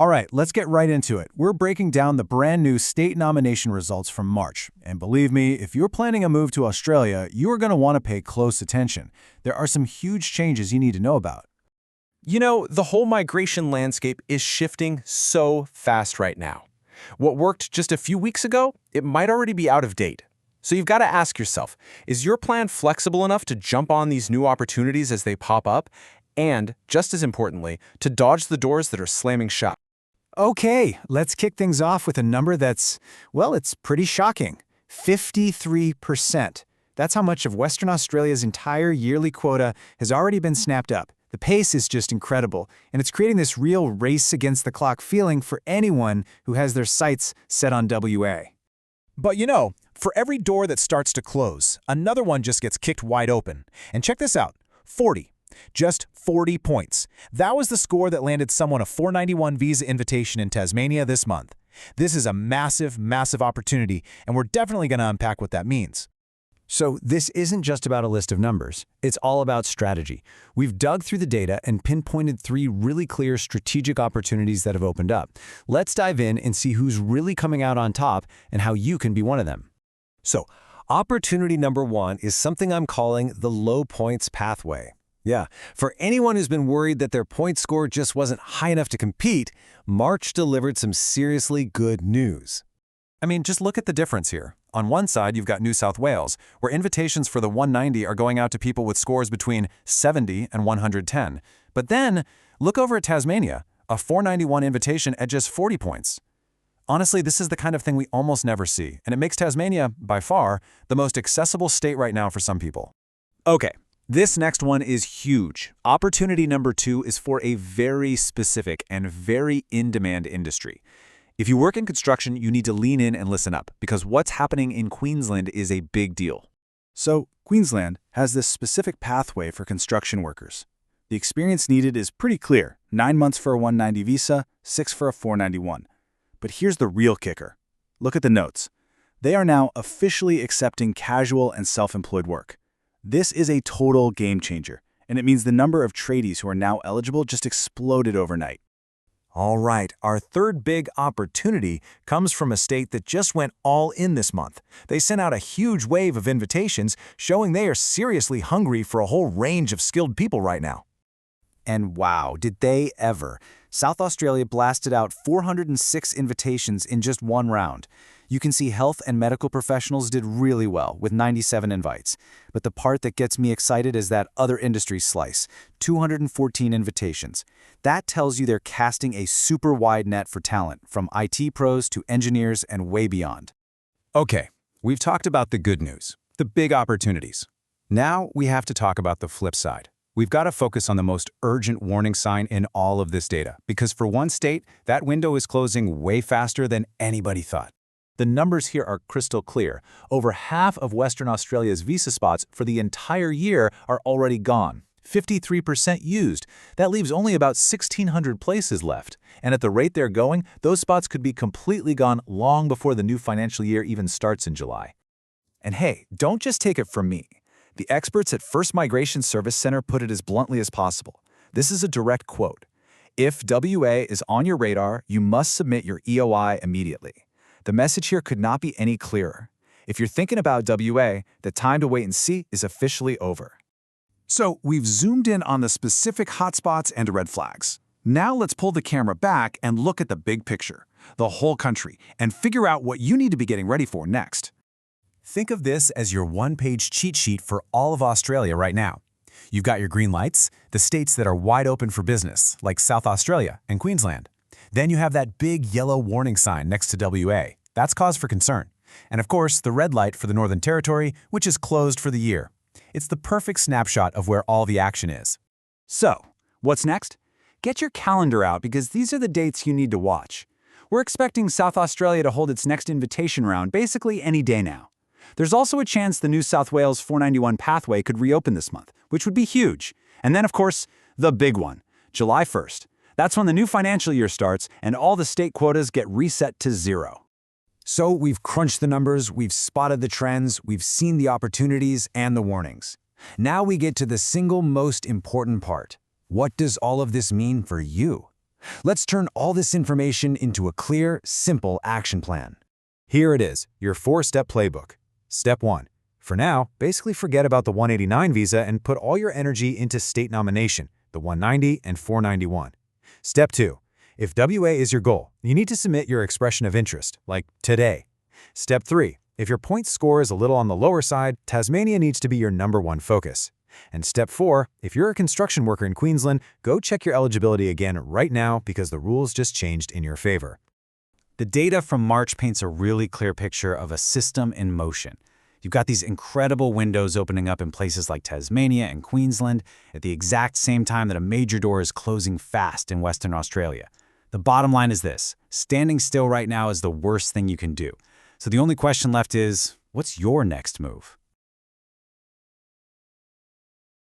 All right, let's get right into it. We're breaking down the brand new state nomination results from March. And believe me, if you're planning a move to Australia, you are going to want to pay close attention. There are some huge changes you need to know about. You know, the whole migration landscape is shifting so fast right now. What worked just a few weeks ago, it might already be out of date. So you've got to ask yourself, is your plan flexible enough to jump on these new opportunities as they pop up? And, just as importantly, to dodge the doors that are slamming shut? Okay, let's kick things off with a number that's, well, it's pretty shocking. 53%. That's how much of Western Australia's entire yearly quota has already been snapped up. The pace is just incredible, and it's creating this real race-against-the-clock feeling for anyone who has their sights set on WA. But you know, for every door that starts to close, another one just gets kicked wide open. And check this out, 40. Just 40 points. That was the score that landed someone a 491 visa invitation in Tasmania this month. This is a massive, massive opportunity, and we're definitely going to unpack what that means. So this isn't just about a list of numbers. It's all about strategy. We've dug through the data and pinpointed 3 really clear strategic opportunities that have opened up. Let's dive in and see who's really coming out on top and how you can be one of them. So, opportunity number 1 is something I'm calling the low points pathway. Yeah, for anyone who's been worried that their point score just wasn't high enough to compete, March delivered some seriously good news. I mean, just look at the difference here. On one side, you've got New South Wales, where invitations for the 190 are going out to people with scores between 70 and 110. But then, look over at Tasmania, a 491 invitation at just 40 points. Honestly, this is the kind of thing we almost never see, and it makes Tasmania, by far, the most accessible state right now for some people. Okay. This next one is huge. Opportunity number 2 is for a very specific and very in-demand industry. If you work in construction, you need to lean in and listen up, because what's happening in Queensland is a big deal. So, Queensland has this specific pathway for construction workers. The experience needed is pretty clear: 9 months for a 190 visa, 6 for a 491. But here's the real kicker. Look at the notes. They are now officially accepting casual and self-employed work. This is a total game changer, and it means the number of tradies who are now eligible just exploded overnight. All right, our third big opportunity comes from a state that just went all in this month. They sent out a huge wave of invitations showing they are seriously hungry for a whole range of skilled people right now. And wow, did they ever. South Australia blasted out 406 invitations in just one round. You can see health and medical professionals did really well with 97 invites. But the part that gets me excited is that other industry slice, 214 invitations. That tells you they're casting a super wide net for talent, from IT pros to engineers and way beyond. Okay, we've talked about the good news, the big opportunities. Now we have to talk about the flip side. We've got to focus on the most urgent warning sign in all of this data, because for one state, that window is closing way faster than anybody thought. The numbers here are crystal clear. Over half of Western Australia's visa spots for the entire year are already gone. 53% used. That leaves only about 1,600 places left. And at the rate they're going, those spots could be completely gone long before the new financial year even starts in July. And hey, don't just take it from me. The experts at First Migration Service Center put it as bluntly as possible. This is a direct quote. If WA is on your radar, you must submit your EOI immediately. The message here could not be any clearer. If you're thinking about WA, the time to wait and see is officially over. So we've zoomed in on the specific hotspots and red flags. Now let's pull the camera back and look at the big picture, the whole country, and figure out what you need to be getting ready for next. Think of this as your one-page cheat sheet for all of Australia right now. You've got your green lights, the states that are wide open for business, like South Australia and Queensland. Then you have that big yellow warning sign next to WA. That's cause for concern. And of course, the red light for the Northern Territory, which is closed for the year. It's the perfect snapshot of where all the action is. So, what's next? Get your calendar out, because these are the dates you need to watch. We're expecting South Australia to hold its next invitation round basically any day now. There's also a chance the New South Wales 491 pathway could reopen this month, which would be huge. And then, of course, the big one, July 1st. That's when the new financial year starts and all the state quotas get reset to 0. So we've crunched the numbers, we've spotted the trends, we've seen the opportunities and the warnings. Now we get to the single most important part. What does all of this mean for you? Let's turn all this information into a clear, simple action plan. Here it is, your 4-step playbook. Step 1. For now, basically forget about the 189 visa and put all your energy into state nomination, the 190 and 491. Step 2. If WA is your goal, you need to submit your expression of interest, like today. Step 3. If your point score is a little on the lower side, Tasmania needs to be your #1 focus. And Step 4, if you're a construction worker in Queensland, go check your eligibility again right now because the rules just changed in your favor. The data from March paints a really clear picture of a system in motion. You've got these incredible windows opening up in places like Tasmania and Queensland at the exact same time that a major door is closing fast in Western Australia. The bottom line is this: standing still right now is the worst thing you can do. So the only question left is, what's your next move?